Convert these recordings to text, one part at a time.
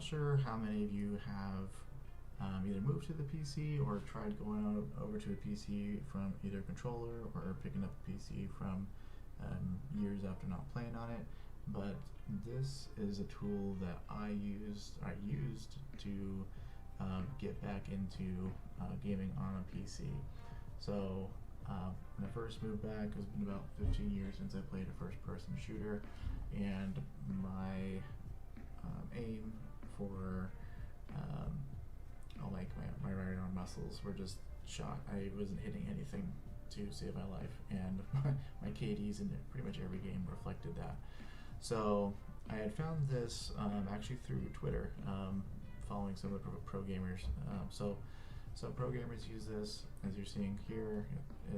sure how many of you have either moved to the PC or tried going over to a PC from either a controller or picking up a PC from years after not playing on it. But this is a tool that I used to get back into gaming on a PC. So when I first moved back, it's been about 15 years since I played a first-person shooter, and my aim for my right arm muscles were just shot. I wasn't hitting anything to save my life, and my KDs in pretty much every game reflected that. So I had found this actually through Twitter, following some of the pro gamers. So pro gamers use this, as you're seeing here.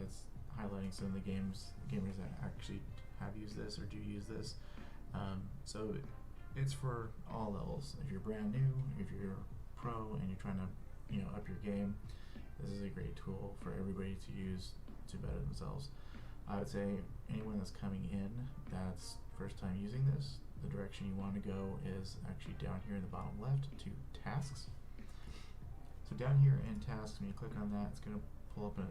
It's highlighting some of the gamers that actually have used this or do use this. So it's for all levels. If you're brand new, if you're pro and you're trying to up your game, this is a great tool for everybody to use to better themselves. I would say anyone that's coming in that's first time using this, the direction you want to go is actually down here in the bottom left to tasks. So down here in tasks, when you click on that, it's going to pull up a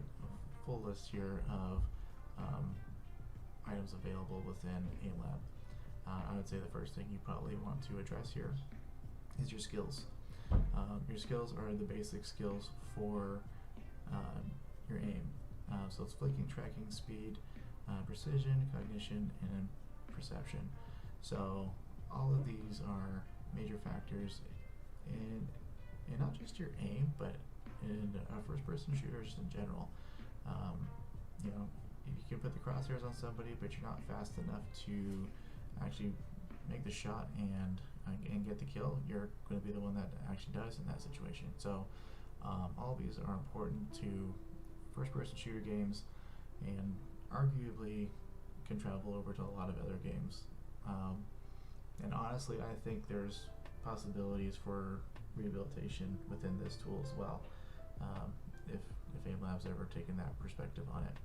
full list here of items available within Aimlab. I would say the first thing you probably want to address here is your skills. Your skills are the basic skills for your aim. So it's flicking, tracking, speed, precision, cognition, and perception. So all of these are major factors in not just your aim, but in first-person shooters in general. If you can put the crosshairs on somebody, but you're not fast enough to actually make the shot and get the kill, you're going to be the one that actually does in that situation. So all of these are important to first-person shooter games, and arguably can travel over to a lot of other games. And honestly, I think there's possibilities for rehabilitation within this tool as well, if Aimlab's ever taken that perspective on it.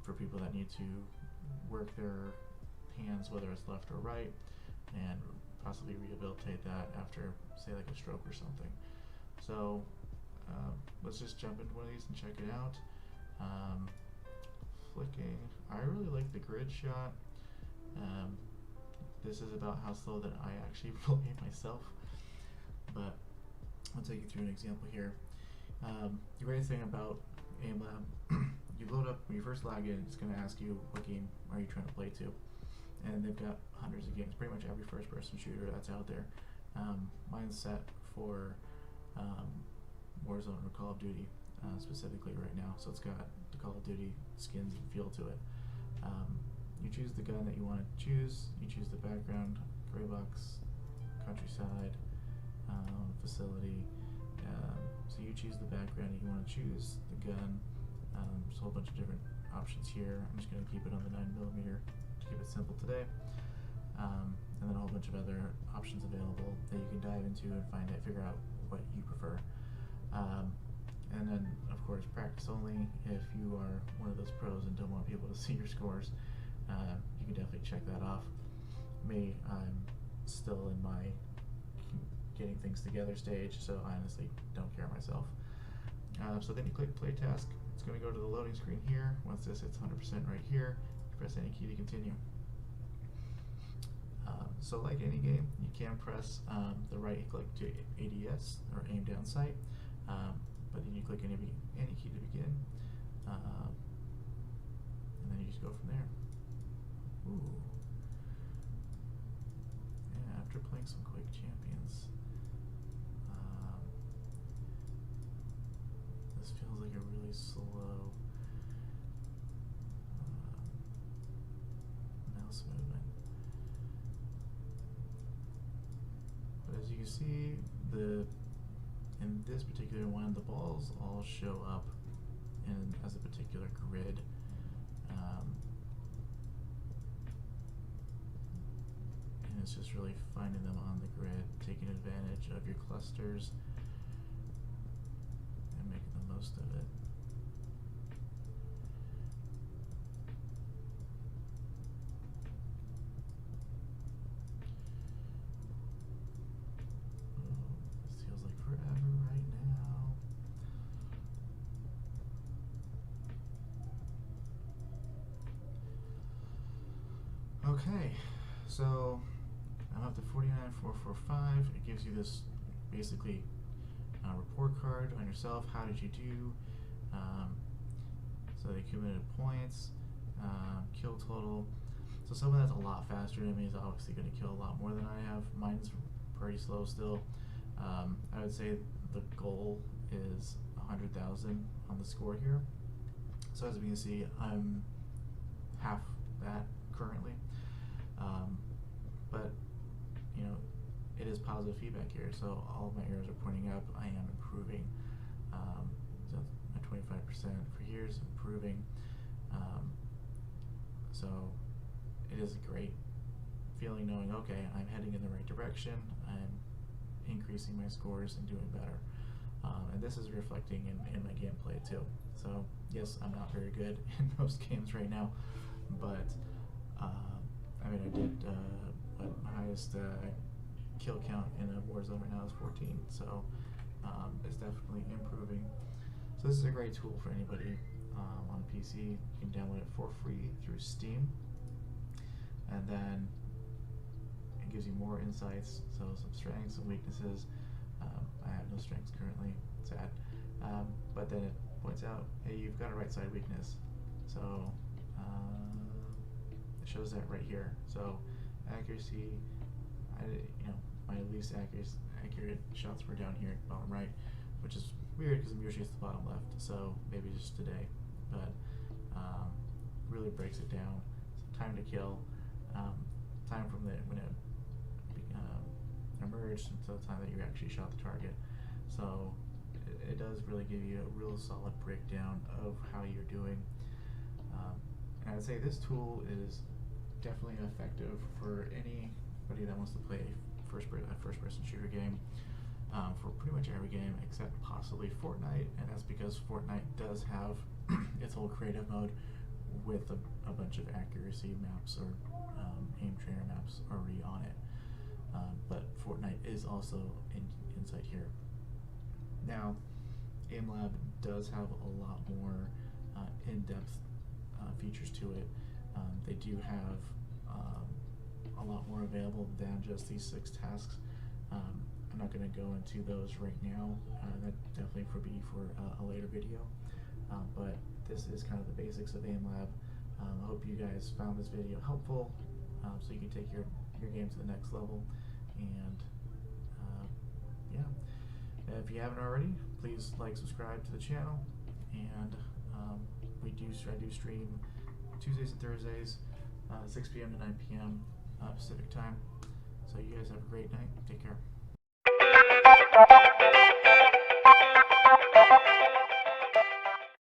For people that need to work their hands, whether it's left or right, and possibly rehabilitate that after, say, like a stroke or something. So let's just jump into one of these and check it out. Flicking, I really like the grid shot. This is about how slow that I actually play myself, but I'll take you through an example here. The great thing about Aimlab, you load up, when you first log in, it's going to ask you what game are you trying to play to, and they've got hundreds of games, pretty much every first-person shooter that's out there. Mine's set for Warzone or Call of Duty specifically right now, so it's got the Call of Duty skins and feel to it. You choose the gun that you want to choose, you choose the background, gray box, countryside, facility. So you choose the background that you want to choose, the gun. There's a whole bunch of different options here. I'm just going to keep it on the 9mm to keep it simple today. And then a whole bunch of other options available that you can dive into and figure out what you prefer. And then, of course, practice only. If you are one of those pros and don't want people to see your scores, you can definitely check that off. Me, I'm still in my getting things together stage, so I honestly don't care myself. So then you click play task. It's going to go to the loading screen here. Once this hits 100% right here, you press any key to continue. So like any game, you can press the right click to ADS or aim down sight, but then you click any key to begin, and then you just go from there. Ooh. Yeah, after playing some Quake Champions, this feels like a really slow mouse movement. But as you can see, in this particular one, the balls all show up as a particular grid. And it's just really finding them on the grid, taking advantage of your clusters and making the most of it. Okay, so I'm up to 49,445. It gives you this basically report card on yourself. How did you do? So the accumulated points, kill total. So someone that's a lot faster than me is obviously going to kill a lot more than I have. Mine's pretty slow still. I would say the goal is 100,000 on the score here. So as we can see, I'm half that currently. But you know, it is positive feedback here. So all of my arrows are pointing up. I am improving. So my 25% for years improving. So it is a great feeling knowing, okay, I'm heading in the right direction. I'm increasing my scores and doing better. And this is reflecting in my gameplay too. So yes, I'm not very good in most games right now, but I mean, I did what my highest kill count in a Warzone right now is 14. So it's definitely improving. So this is a great tool for anybody on PC. You can download it for free through Steam, and then it gives you more insights. So some strengths and weaknesses. I have no strengths currently, sad. But then it points out, hey, you've got a right side weakness. So it shows that right here. So accuracy, my least accurate shots were down here at the bottom right, which is weird because I'm usually at the bottom left. So maybe just today, but really breaks it down. So time to kill, time from when it emerged until the time that you actually shot the target. So it does really give you a real solid breakdown of how you're doing. And I'd say this tool is definitely effective for anybody that wants to play a first-person shooter game, for pretty much every game except possibly Fortnite, and that's because Fortnite does have its whole creative mode with a bunch of accuracy maps or aim trainer maps already on it. But Fortnite is also inside here. Now, Aimlab does have a lot more in-depth features to it. They do have a lot more available than just these 6 tasks. I'm not going to go into those right now. That definitely for a later video. But this is kind of the basics of Aimlab. I hope you guys found this video helpful, so you can take your game to the next level. And yeah, if you haven't already, please like, subscribe to the channel. And I do stream Tuesdays and Thursdays, 6 p.m. to 9 p.m. Pacific time. So you guys have a great night. Take care.